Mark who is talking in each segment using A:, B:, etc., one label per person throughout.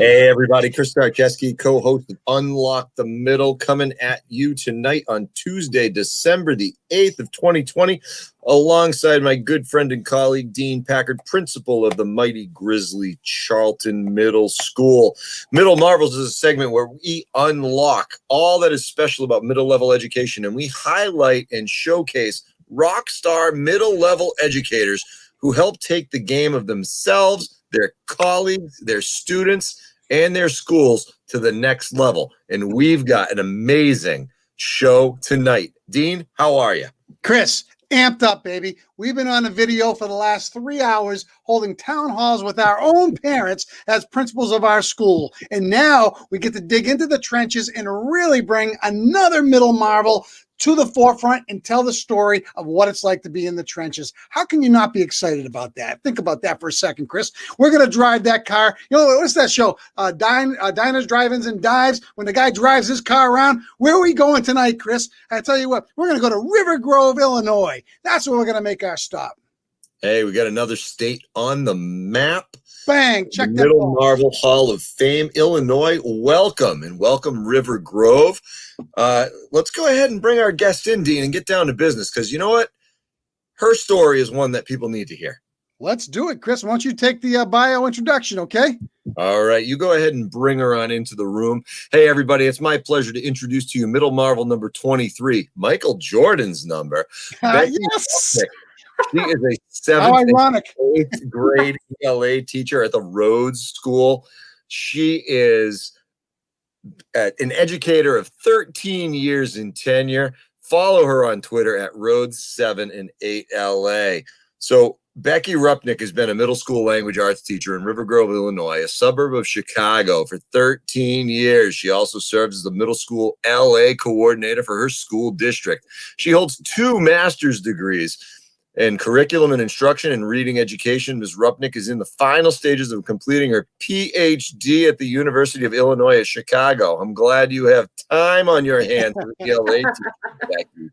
A: Hey, everybody. Chris Starcheski, co-host of Unlock the Middle, coming at you tonight on Tuesday, December the 8th of 2020, alongside my good friend and colleague, Dean Packard, principal of the mighty Grizzly Charlton Middle School. Middle Marvels is a segment where we unlock all that is special about middle-level education, and we highlight and showcase rock star middle-level educators who help take the game of themselves, their colleagues, their students, and their schools to the next level. And we've got an amazing show tonight. Dean, how are you?
B: Chris, amped up, baby. We've been on a video for the last 3 hours holding town halls with our own parents as principals of our school. And now we get to dig into the trenches and really bring another middle marvel to the forefront and tell the story of what it's like to be in the trenches. How can you not be excited about that? Think about that for a second, Chris. We're going to drive that car. You know, what's that show? Diners, Drive-Ins, and Dives. When the guy drives his car around, where are we going tonight, Chris? I tell you what, we're going to go to River Grove, Illinois. That's where we're going to make our stop.
A: Hey, we got another state on the map.
B: Bang, check that
A: Middle Marvel Hall of Fame, Illinois. Welcome, and welcome River Grove. Let's go ahead and bring our guest in, Dean, and get down to business, because you know what? Her story is one that people need to hear.
B: Let's do it, Chris. Why don't you take the bio introduction, okay?
A: All right, you go ahead and bring her on into the room. Hey, everybody, it's my pleasure to introduce to you Middle Marvel number 23, Michael Jordan's number.
B: Yes!
A: Rupnick. She is a 7th and 8th grade ELA teacher at the Rhodes School. She is an educator of 13 years in tenure. Follow her on Twitter at Rhodes 7 and 8 LA. So Becky Rupnick has been a middle school language arts teacher in River Grove, Illinois, a suburb of Chicago, for 13 years. She also serves as the middle school LA coordinator for her school district. She holds 2 master's degrees in curriculum and instruction and reading education. Ms. Rupnick is in the final stages of completing her PhD at the University of Illinois at Chicago. I'm glad you have time on your hands for ELA teacher, Becky.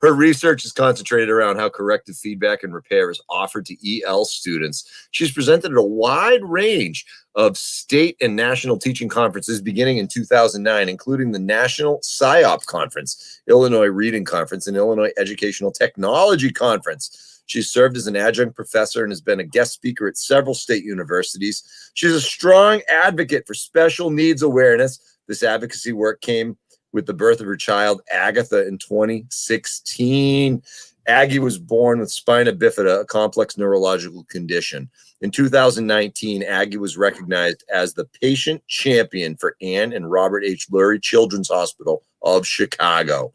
A: Her research is concentrated around how corrective feedback and repair is offered to EL students. She's presented at a wide range of state and national teaching conferences beginning in 2009, including the National PSYOP Conference, Illinois Reading Conference, and Illinois Educational Technology Conference. She's served as an adjunct professor and has been a guest speaker at several state universities. She's a strong advocate for special needs awareness. This advocacy work came with the birth of her child, Agatha, in 2016. Aggie was born with spina bifida, a complex neurological condition. In 2019, Aggie was recognized as the patient champion for Ann and Robert H. Lurie Children's Hospital of Chicago.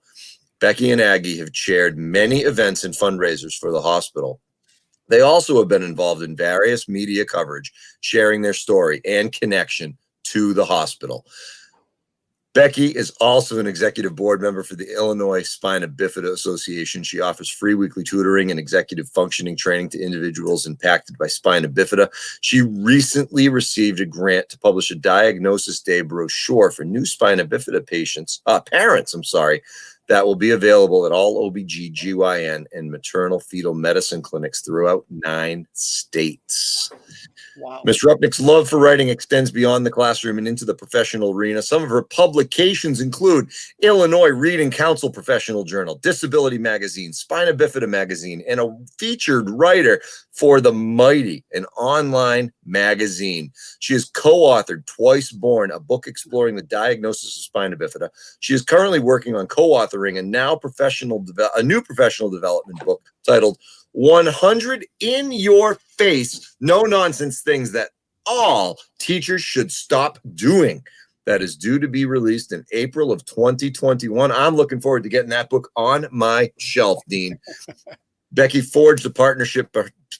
A: Becky and Aggie have chaired many events and fundraisers for the hospital. They also have been involved in various media coverage, sharing their story and connection to the hospital. Becky is also an executive board member for the Illinois Spina Bifida Association. She offers free weekly tutoring and executive functioning training to individuals impacted by spina bifida. She recently received a grant to publish a Diagnosis Day brochure for new spina bifida parents, that will be available at all OBGYN and maternal fetal medicine clinics throughout 9 states.
B: Wow.
A: Ms. Rupnick's love for writing extends beyond the classroom and into the professional arena. Some of her publications include Illinois Reading Council Professional Journal, Disability Magazine, Spina Bifida Magazine, and a featured writer for The Mighty, an online magazine. She has co-authored Twice Born, a book exploring the diagnosis of spina bifida. She is currently working on co-authoring a new professional development book titled 100 in your face, no nonsense things that all teachers should stop doing. That is due to be released in April of 2021. I'm looking forward to getting that book on my shelf, Dean. Becky forged a partnership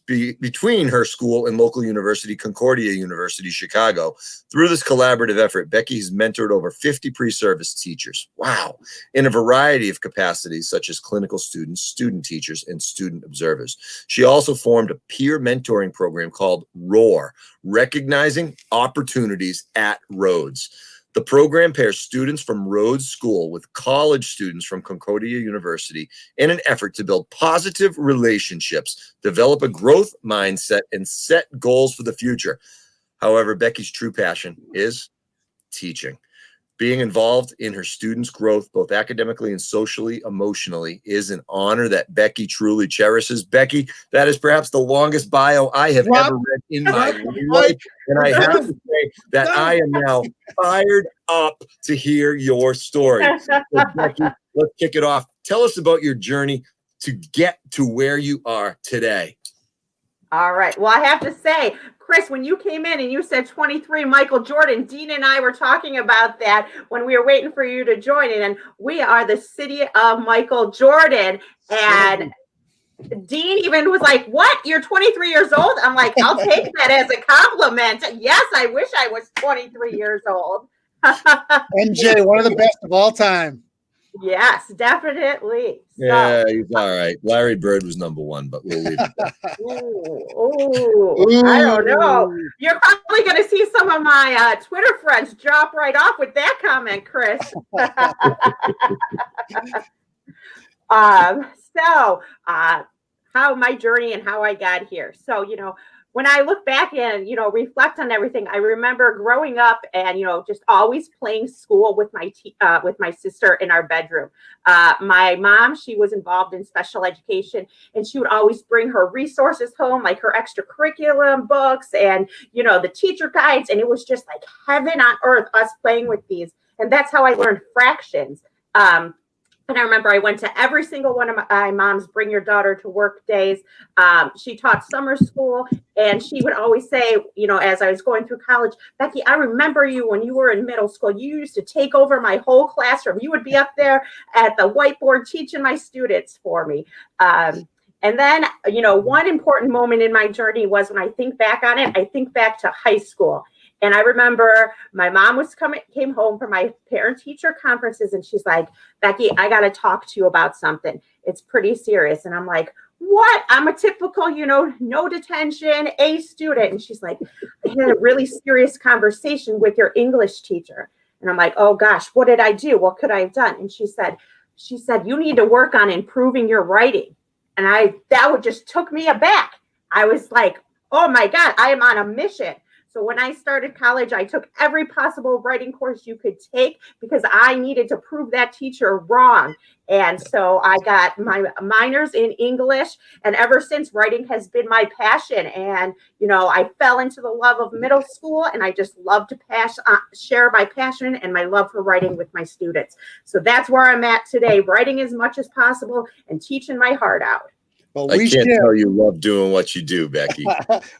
A: between her school and local university, Concordia University, Chicago. Through this collaborative effort, Becky has mentored over 50 pre-service teachers. Wow. In a variety of capacities, such as clinical students, student teachers, and student observers. She also formed a peer mentoring program called ROAR, Recognizing Opportunities at Rhodes. The program pairs students from Rhodes School with college students from Concordia University in an effort to build positive relationships, develop a growth mindset, and set goals for the future. However, Becky's true passion is teaching. Being involved in her students' growth, both academically and socially, emotionally, is an honor that Becky truly cherishes. Becky, that is perhaps the longest bio I have ever read in my life. And I have to say that I am now fired up to hear your story. So Becky, let's kick it off. Tell us about your journey to get to where you are today.
C: All right. Well, I have to say, Chris, when you came in and you said 23 Michael Jordan, Dean and I were talking about that when we were waiting for you to join in. And we are the city of Michael Jordan. And Dean even was like, what? You're 23 years old? I'm like, I'll take that as a compliment. Yes, I wish I was 23 years old.
B: MJ, one of the best of all time.
C: Yes, definitely.
A: Yeah, he's all right. Larry Bird was number one, but we'll leave it there.
C: I don't know. You're probably going to see some of my Twitter friends drop right off with that comment, Chris. How my journey and how I got here. So, when I look back and, reflect on everything, I remember growing up and, just always playing school with my sister in our bedroom. My mom, she was involved in special education, and she would always bring her resources home, like her extra curriculum books and, the teacher guides. And it was just like heaven on earth, us playing with these. And that's how I learned fractions. And I remember I went to every single one of my mom's bring your daughter to work days. She taught summer school, and she would always say, as I was going through college, Becky, I remember you when you were in middle school. You used to take over my whole classroom. You would be up there at the whiteboard teaching my students for me. And then, one important moment in my journey was when I think back on it, I think back to high school. And I remember my mom came home from my parent-teacher conferences, and she's like, Becky, I got to talk to you about something. It's pretty serious. And I'm like, what? I'm a typical, no detention, A student. And she's like, I had a really serious conversation with your English teacher. And I'm like, oh gosh, what did I do? What could I have done? And she said, you need to work on improving your writing. And that just took me aback. I was like, oh my God, I am on a mission. So when I started college, I took every possible writing course you could take because I needed to prove that teacher wrong. And so I got my minors in English. And ever since, writing has been my passion. And, I fell into the love of middle school, and I just love to share my passion and my love for writing with my students. So that's where I'm at today, writing as much as possible and teaching my heart out.
A: Well, I can't tell you love doing what you do, Becky.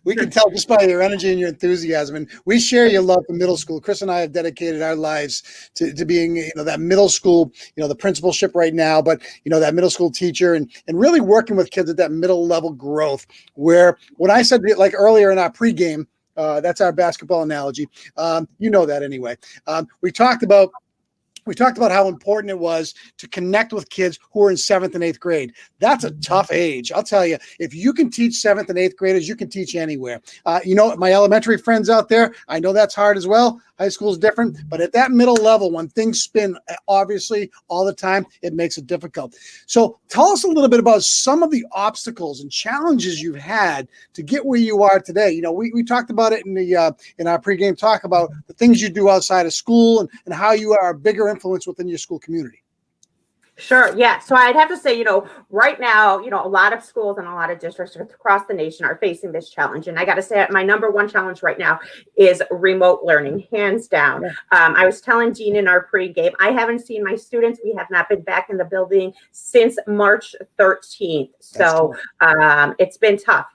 B: We can tell just by your energy and your enthusiasm. And we share your love for middle school. Chris and I have dedicated our lives to being, that middle school, the principalship right now, but, that middle school teacher and really working with kids at that middle level growth where when I said like earlier in our pregame, that's our basketball analogy. That anyway. We talked about how important it was to connect with kids who are in 7th and 8th grade. That's a tough age. I'll tell you, if you can teach 7th and 8th graders, you can teach anywhere. My elementary friends out there, I know that's hard as well. High school is different, but at that middle level, when things spin, obviously, all the time, it makes it difficult. So tell us a little bit about some of the obstacles and challenges you've had to get where you are today. We talked about it in our pregame talk about the things you do outside of school and how you are a bigger influence within your school community.
C: Sure. Yeah. So I'd have to say, right now, a lot of schools and a lot of districts across the nation are facing this challenge. And I got to say, my number one challenge right now is remote learning, hands down. Yeah. I was telling Dean in our pregame, I haven't seen my students. We have not been back in the building since March 13th. So it's been tough,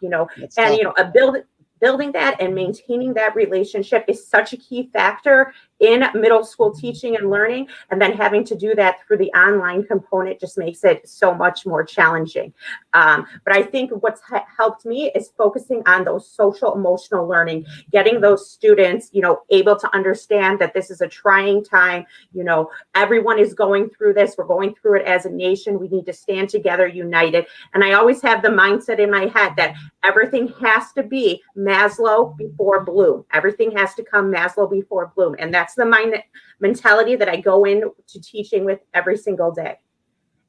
C: building that and maintaining that relationship is such a key factor in middle school teaching and learning. And then having to do that through the online component just makes it so much more challenging. But I think what's helped me is focusing on those social emotional learning, getting those students, able to understand that this is a trying time. Everyone is going through this. We're going through it as a nation. We need to stand together, united. And I always have the mindset in my head that everything has to be Maslow before Bloom. Everything has to come Maslow before Bloom. And that's the mentality that I go into teaching with every single day.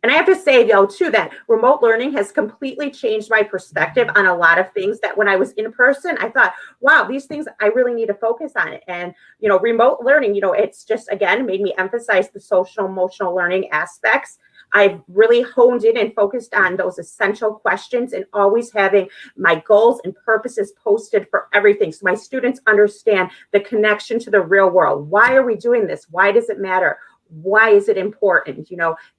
C: And I have to say, though, too, that remote learning has completely changed my perspective on a lot of things that when I was in person, I thought, wow, these things, I really need to focus on it. And, remote learning, it's just, again, made me emphasize the social emotional learning aspects. I've really honed in and focused on those essential questions and always having my goals and purposes posted for everything. So my students understand the connection to the real world. Why are we doing this? Why does it matter? Why is it important?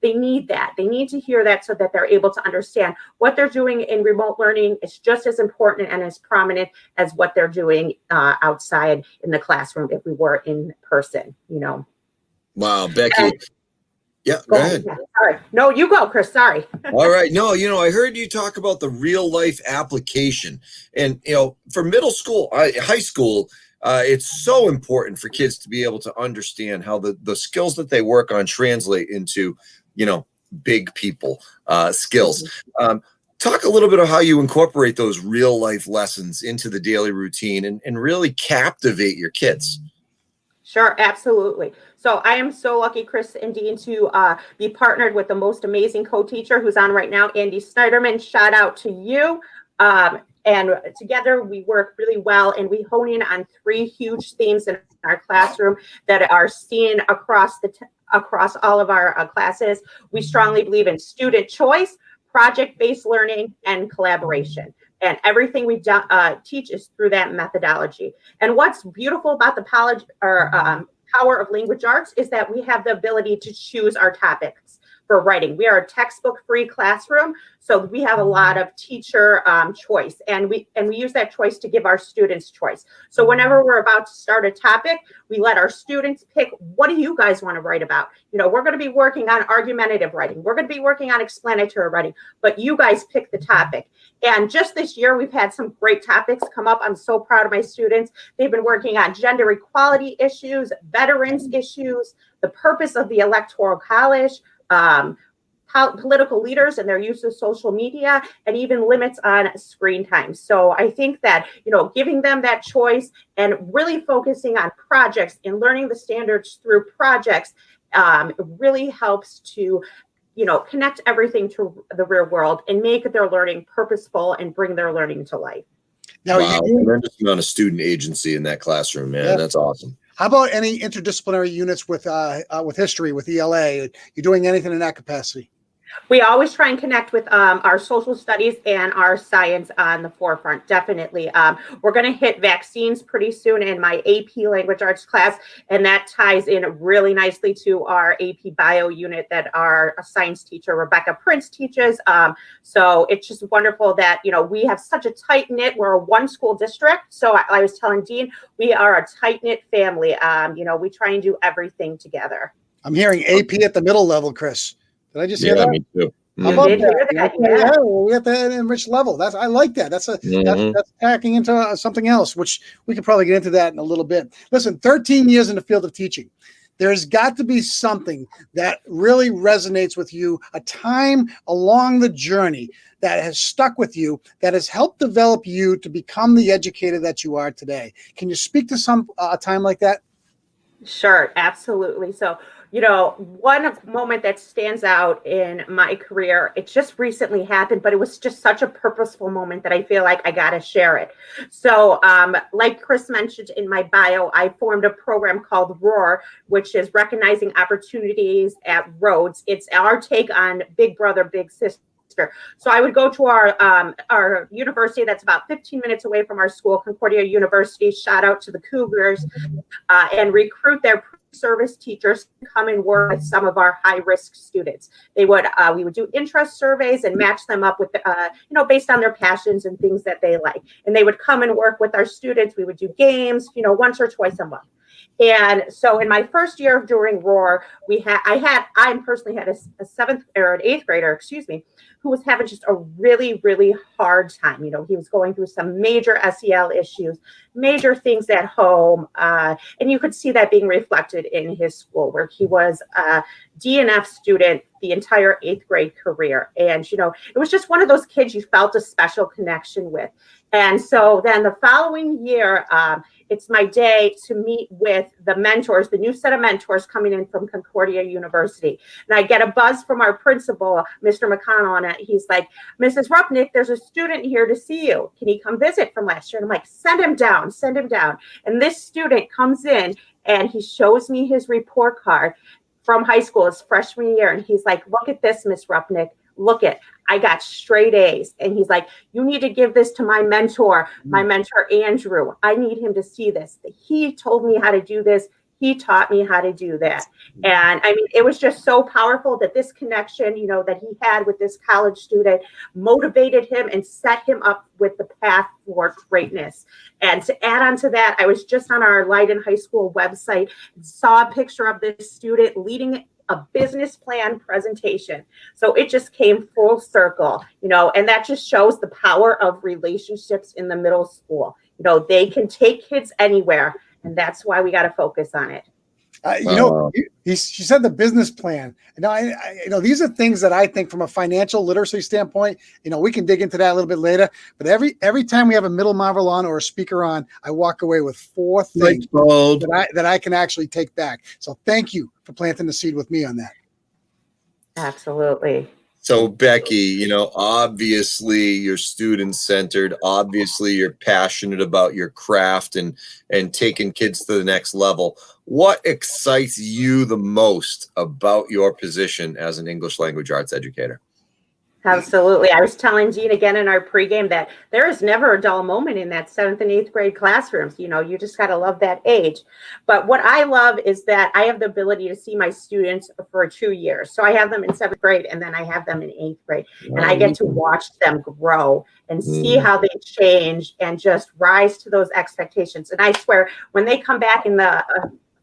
C: They need that. They need to hear that so that they're able to understand what they're doing in remote learning is just as important and as prominent as what they're doing outside in the classroom if we were in person,
A: Wow, Becky. Yeah, go ahead.
C: Yeah, sorry. No, you go, Chris. Sorry.
A: All right. No, I heard you talk about the real life application. And, for middle school, high school, it's so important for kids to be able to understand how the skills that they work on translate into, big people skills. Talk a little bit of how you incorporate those real life lessons into the daily routine and really captivate your kids.
C: Sure, absolutely. So I am so lucky, Chris and Dean, to be partnered with the most amazing co-teacher who's on right now, Andy Snyderman. Shout out to you. And together we work really well, and we hone in on 3 huge themes in our classroom that are seen across all of our classes. We strongly believe in student choice, project-based learning, and collaboration. And everything we teach is through that methodology. And what's beautiful about the power of language arts is that we have the ability to choose our topics for writing. We are a textbook-free classroom, so we have a lot of teacher choice, and we use that choice to give our students choice. So whenever we're about to start a topic, we let our students pick, what do you guys want to write about? We're going to be working on argumentative writing. We're going to be working on explanatory writing, but you guys pick the topic. And just this year, we've had some great topics come up. I'm so proud of my students. They've been working on gender equality issues, veterans issues, the purpose of the Electoral College, political leaders and their use of social media, and even limits on screen time. So I think that, giving them that choice and really focusing on projects and learning the standards through projects really helps to connect everything to the real world and make their learning purposeful and bring their learning to life.
A: Now, wow, tremendous amount of student agency in that classroom, man. Yeah. That's awesome.
B: How about any interdisciplinary units with history, with ELA? You doing anything in that capacity?
C: We always try and connect with our social studies and our science on the forefront, definitely. We're going to hit vaccines pretty soon in my AP Language Arts class, and that ties in really nicely to our AP Bio unit that our science teacher, Rebecca Prince, teaches. So it's just wonderful that, we have such a tight-knit, we're a one-school district. So I was telling Dean, we are a tight-knit family. We try and do everything together.
B: I'm hearing AP at the middle level, Chris. Did I just hear that?
A: Me too.
B: How about that? Yeah, we got that enriched level. I like that. That's hacking into something else, which we could probably get into that in a little bit. Listen, 13 years in the field of teaching. There's got to be something that really resonates with you, a time along the journey that has stuck with you, that has helped develop you to become the educator that you are today. Can you speak to a time like that?
C: Sure, absolutely. So, one moment that stands out in my career, it just recently happened, but it was just such a purposeful moment that I feel like I got to share it. So like Chris mentioned in my bio, I formed a program called ROAR, which is Recognizing Opportunities at Rhodes. It's our take on Big Brother, Big Sister. So I would go to our university that's about 15 minutes away from our school, Concordia University, shout out to the Cougars, and recruit their service teachers to come and work with some of our high-risk students. We would do interest surveys and match them up with, based on their passions and things that they like. And they would come and work with our students. We would do games, once or twice a month. And so in my first year during ROAR, I personally had a 7th or an 8th grader, who was having just a really, really hard time. He was going through some major SEL issues, major things at home. And you could see that being reflected in his schoolwork. He was a DNF student the entire 8th grade career. And, it was just one of those kids you felt a special connection with. And so then the following year, it's my day to meet with the mentors, the new set of mentors coming in from Concordia University. And I get a buzz from our principal, Mr. McConnell, and he's like, Mrs. Rupnick, there's a student here to see you. Can he come visit from last year? And I'm like, send him down, send him down. And this student comes in and he shows me his report card from high school, his freshman year. And he's like, look at this, Miss Rupnick. Look at, I got straight A's. And he's like, you need to give this to my mentor, Andrew. I need him to see this. He told me how to do this. He taught me how to do that. And I mean, it was just so powerful that this connection, you know, that he had with this college student motivated him and set him up with the path for greatness. And to add on to that, I was just on our Leiden High School website, saw a picture of this student leading a business plan presentation. So it just came full circle, you know, and that just shows the power of relationships in the middle school. You know, they can take kids anywhere, and that's why we got to focus on it.
B: You know, she said the business plan. You know, these are things that I think from a financial literacy standpoint, you know, we can dig into that a little bit later. But every time we have a middle marvel on or a speaker on, I walk away with 4 things that I can actually take back. So thank you for planting the seed with me on that.
C: Absolutely.
A: So Becky, you know, obviously you're student-centered. Obviously you're passionate about your craft and taking kids to the next level. What excites you the most about your position as an English language arts educator?
C: Absolutely. I was telling Jean again in our pregame that there is never a dull moment in that 7th and 8th grade classrooms. You know, you just got to love that age. But what I love is that I have the ability to see my students for 2 years. So I have them in 7th grade and then I have them in 8th grade. And I get to watch them grow and see how they change and just rise to those expectations. And I swear, when they come back in the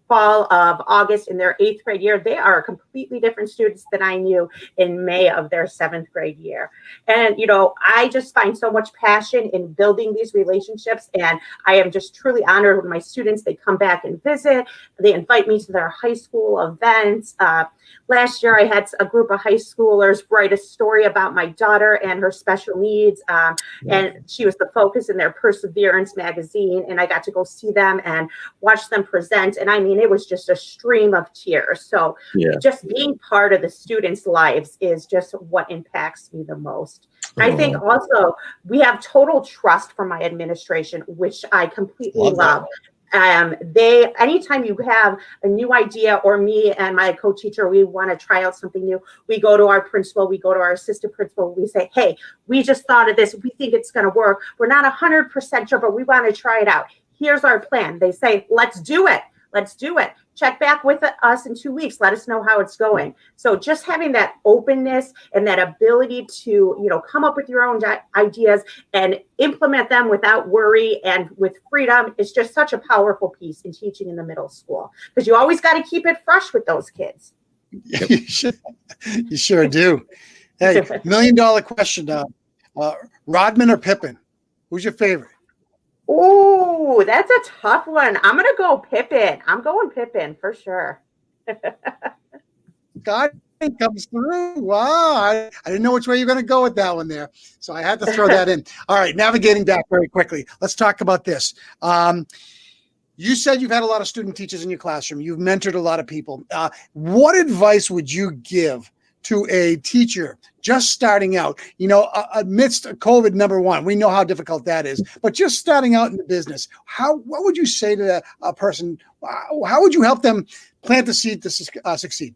C: fall of August in their 8th grade year, they are completely different students than I knew in May of their 7th grade year. And, you know, I just find so much passion in building these relationships. And I am just truly honored when my students, they come back and visit. They invite me to their high school events. Last year, I had a group of high schoolers write a story about my daughter and her special needs. And she was the focus in their Perseverance magazine. And I got to go see them and watch them present. And I mean, it was just a stream of tears. So just being part of the students' lives is just what impacts me the most. I think also we have total trust from my administration, which I completely love. Anytime you have a new idea, or me and my co-teacher, we want to try out something new, we go to our principal, we go to our assistant principal, we say, hey, we just thought of this. We think it's going to work. We're not 100% sure, but we want to try it out. Here's our plan. They say, let's do it. Let's do it. Check back with us in 2 weeks. Let us know how it's going. So just having that openness and that ability to, you know, come up with your own ideas and implement them without worry and with freedom is just such a powerful piece in teaching in the middle school, because you always got to keep it fresh with those kids.
B: You sure do. Hey, $1 million question. Rodman or Pippen? Who's your favorite?
C: Oh, that's a tough one. I'm going to go Pippen. I'm going Pippen for sure.
B: God comes through. Wow. I didn't know which way you're going to go with that one there. So I had to throw that in. All right. Navigating back very quickly. Let's talk about this. You said you've had a lot of student teachers in your classroom. You've mentored a lot of people. What advice would you give to a teacher just starting out, you know, amidst COVID, number one? We know how difficult that is, but just starting out in the business, what would you say to a person? How would you help them plant the seed to succeed?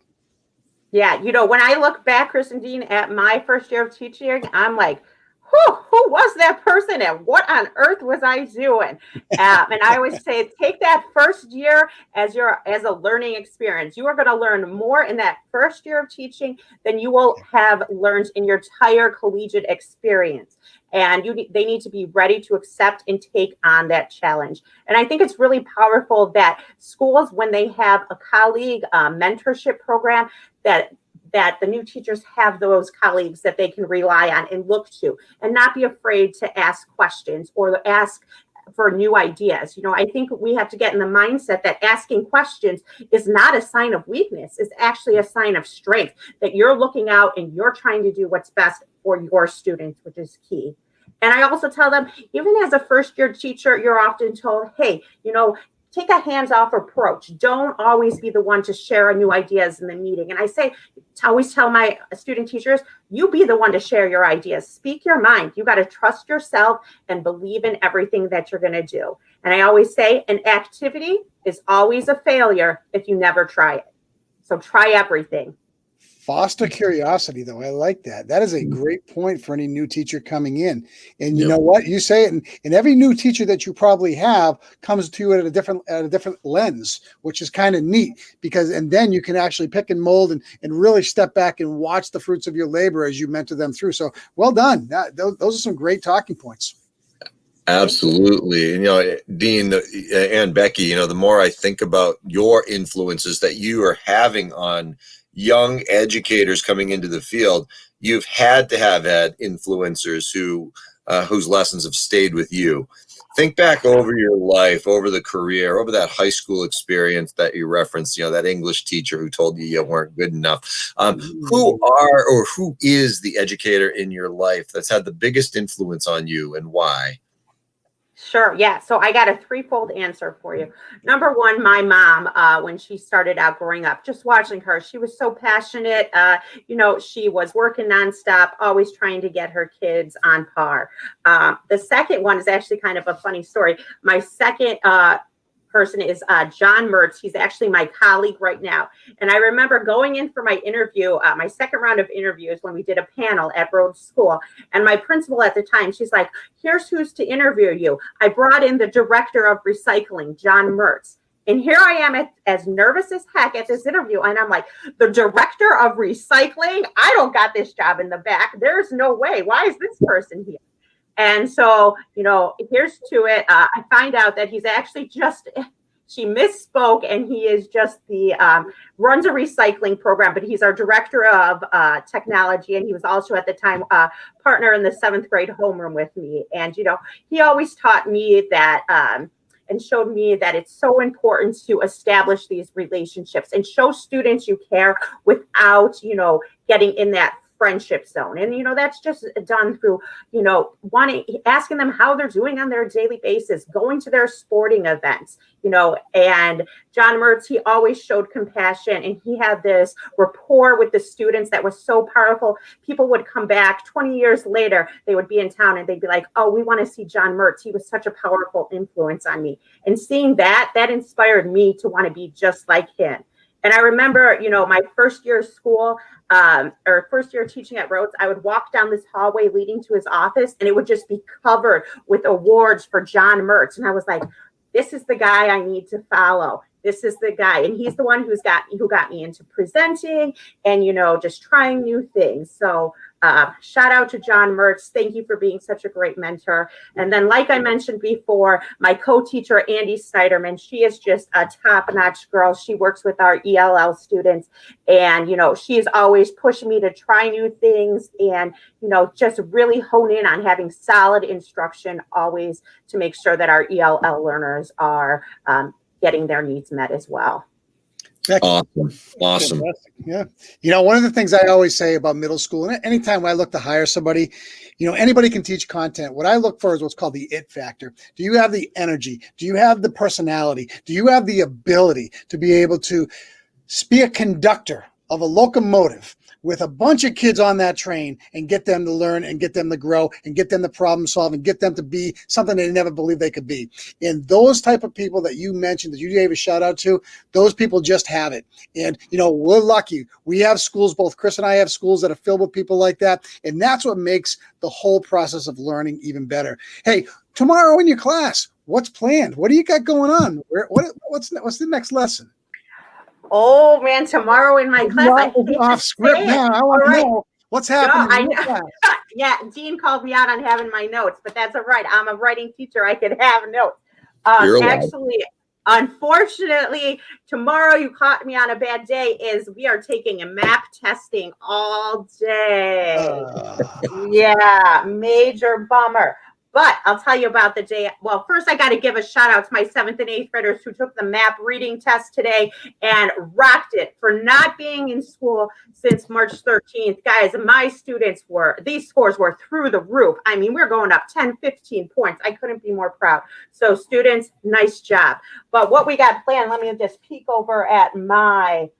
C: Yeah, you know, when I look back, Chris and Dean, at my first year of teaching, I'm like, who was that person and what on earth was I doing? And I always say, take that first year as a learning experience. You are going to learn more in that first year of teaching than you will have learned in your entire collegiate experience. And they need to be ready to accept and take on that challenge. And I think it's really powerful that schools, when they have a colleague mentorship program, that the new teachers have those colleagues that they can rely on and look to, and not be afraid to ask questions or ask for new ideas. You know, I think we have to get in the mindset that asking questions is not a sign of weakness. It's actually a sign of strength, that you're looking out and you're trying to do what's best for your students, which is key. And I also tell them, even as a first-year teacher, you're often told, hey, take a hands-off approach. Don't always be the one to share new ideas in the meeting. And I say, always tell my student teachers, you be the one to share your ideas. Speak your mind. You got to trust yourself and believe in everything that you're going to do. And I always say, an activity is always a failure if you never try it. So try everything.
B: Foster curiosity, though. I like that. That is a great point for any new teacher coming in. And you know what? You say it, and every new teacher that you probably have comes to you at a different lens, which is kind of neat and then you can actually pick and mold and really step back and watch the fruits of your labor as you mentor them through. So well done. Those are some great talking points.
A: Absolutely. And, Dean and Becky, the more I think about your influences that you are having on young educators coming into the field, you've had to have had influencers whose lessons have stayed with you. Think back over your life, over the career, over that high school experience that you referenced, that English teacher who told you weren't good enough. Who is the educator in your life that's had the biggest influence on you, and why?
C: Sure. Yeah. So I got a threefold answer for you. Number one, my mom, when she started out growing up, just watching her, she was so passionate. She was working nonstop, always trying to get her kids on par. The second one is actually kind of a funny story. My second person is John Mertz. He's actually my colleague right now. And I remember going in for my interview, my second round of interviews when we did a panel at Rhodes School. And my principal at the time, she's like, here's who's to interview you. I brought in the director of recycling, John Mertz. And here I am as nervous as heck at this interview. And I'm like, the director of recycling? I don't got this job in the back. There's no way. Why is this person here? And so, here's to it. I find out that he's actually she misspoke, and he is just runs a recycling program, but he's our director of technology. And he was also at the time partner in the 7th grade homeroom with me. And, he always taught me that and showed me that it's so important to establish these relationships and show students you care without, getting in that friendship zone. And, that's just done through, asking them how they're doing on their daily basis, going to their sporting events, and John Mertz, he always showed compassion, and he had this rapport with the students that was so powerful. People would come back 20 years later, they would be in town and they'd be like, oh, we want to see John Mertz. He was such a powerful influence on me. And seeing that inspired me to want to be just like him. And I remember, my first year of school, or first year teaching at Rhodes, I would walk down this hallway leading to his office, and it would just be covered with awards for John Mertz. And I was like, this is the guy I need to follow. This is the guy. And he's the one who got me into presenting and, just trying new things. So shout out to John Mertz. Thank you for being such a great mentor. And then, like I mentioned before, my co-teacher, Andy Snyderman, she is just a top-notch girl. She works with our ELL students. And, she is always pushing me to try new things and, just really hone in on having solid instruction always to make sure that our ELL learners are getting their needs met as well.
A: Awesome.
B: Yeah. One of the things I always say about middle school, and anytime I look to hire somebody, anybody can teach content. What I look for is what's called the it factor. Do you have the energy? Do you have the personality? Do you have the ability to be able to be a conductor of a locomotive with a bunch of kids on that train and get them to learn and get them to grow and get them to problem solve and get them to be something they never believed they could be? And those type of people that you mentioned, that you gave a shout out to, those people just have it. And, we're lucky. We have schools, both Chris and I have schools that are filled with people like that. And that's what makes the whole process of learning even better. Hey, tomorrow in your class, what's planned? What do you got going on? What's the next lesson?
C: Oh man, tomorrow in my class,
B: off script now. I want to know what's happening.
C: Yeah, Dean called me out on having my notes, but that's all right. I'm a writing teacher. I could have notes. Actually, unfortunately, tomorrow, you caught me on a bad day, is we are taking a map testing all day. Yeah, major bummer. But I'll tell you about the day. Well, first I got to give a shout out to my 7th and 8th graders who took the map reading test today and rocked it for not being in school since March 13th. Guys, these scores were through the roof. I mean, we're going up 10, 15 points. I couldn't be more proud. So students, nice job. But what we got planned, let me just peek over at my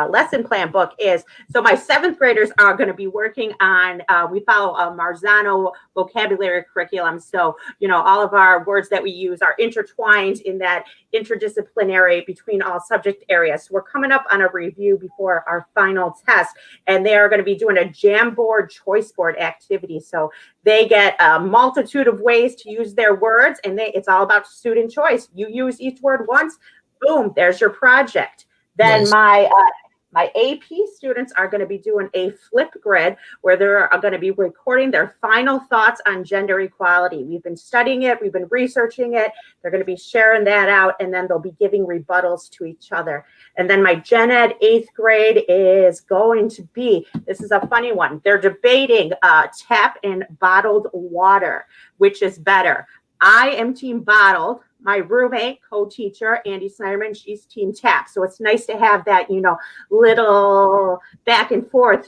C: lesson plan book is, so my 7th graders are going to be working on, we follow a Marzano vocabulary curriculum. So, all of our words that we use are intertwined in that interdisciplinary between all subject areas. So we're coming up on a review before our final test, and they are going to be doing a Jamboard choice board activity. So they get a multitude of ways to use their words, and it's all about student choice. You use each word once, boom, there's your project. Then nice. My AP students are going to be doing a flip grid where they're going to be recording their final thoughts on gender equality. We've been studying it. We've been researching it. They're going to be sharing that out, and then they'll be giving rebuttals to each other. And then my Gen Ed 8th grade is going to be, this is a funny one. They're debating tap and bottled water, which is better. I am team bottled. My roommate, co-teacher, Andy Snyderman, she's team tap. So it's nice to have that, little back and forth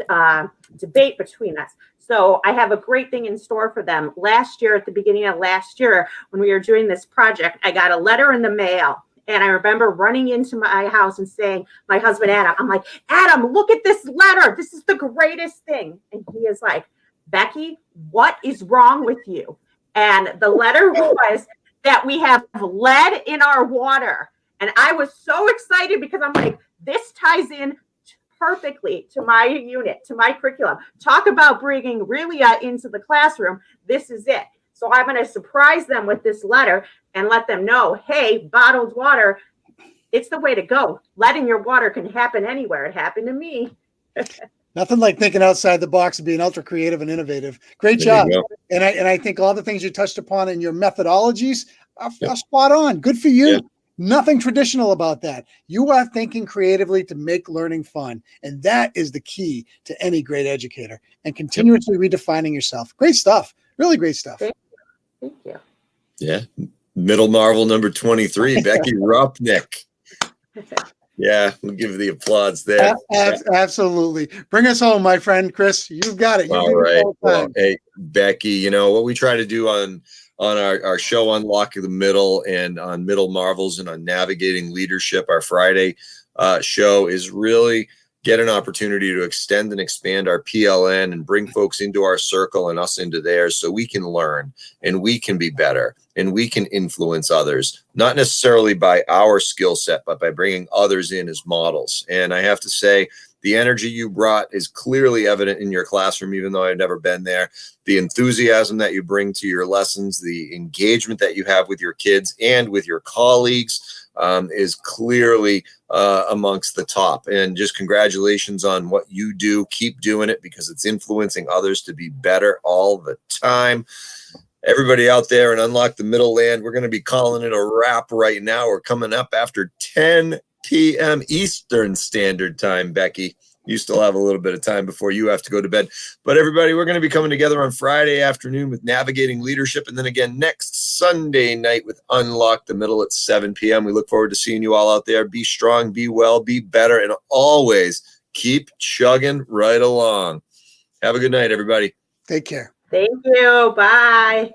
C: debate between us. So I have a great thing in store for them. Last year, at the beginning of last year, when we were doing this project, I got a letter in the mail. And I remember running into my house and saying, my husband, Adam, I'm like, Adam, look at this letter. This is the greatest thing. And he is like, Becky, what is wrong with you? And the letter was that we have lead in our water. And I was so excited because I'm like, this ties in perfectly to my unit, to my curriculum. Talk about bringing Relia into the classroom. This is it. So I'm going to surprise them with this letter and let them know, hey, bottled water, it's the way to go. Lead in your water can happen anywhere. It happened to me.
B: Nothing like thinking outside the box and being ultra creative and innovative. Great job. And I think all the things you touched upon in your methodologies are spot on. Good for you. Yep. Nothing traditional about that. You are thinking creatively to make learning fun. And that is the key to any great educator, and continuously redefining yourself. Great stuff. Really great stuff.
C: Thank you.
A: Yeah. Middle Marvel number 23, Becky Rupnick. Yeah, we'll give the applause there.
B: Absolutely. Bring us home, my friend Chris. You've got it.
A: All right. Well, hey, Becky, what we try to do on our show Unlock the Middle and on Middle Marvels and on Navigating Leadership, our Friday show, is really get an opportunity to extend and expand our PLN and bring folks into our circle and us into theirs so we can learn and we can be better and we can influence others, not necessarily by our skill set, but by bringing others in as models. And I have to say, the energy you brought is clearly evident in your classroom, even though I've never been there. The enthusiasm that you bring to your lessons, the engagement that you have with your kids and with your colleagues is clearly amongst the top. And just congratulations on what you do. Keep doing it because it's influencing others to be better all the time. Everybody out there in Unlock the Middle Land, we're going to be calling it a wrap right now. We're coming up after 10 p.m. Eastern Standard Time, Becky. You still have a little bit of time before you have to go to bed. But everybody, we're going to be coming together on Friday afternoon with Navigating Leadership, and then again next Sunday night with Unlock the Middle at 7 p.m. We look forward to seeing you all out there. Be strong, be well, be better, and always keep chugging right along. Have a good night, everybody.
B: Take care.
C: Thank you. Bye.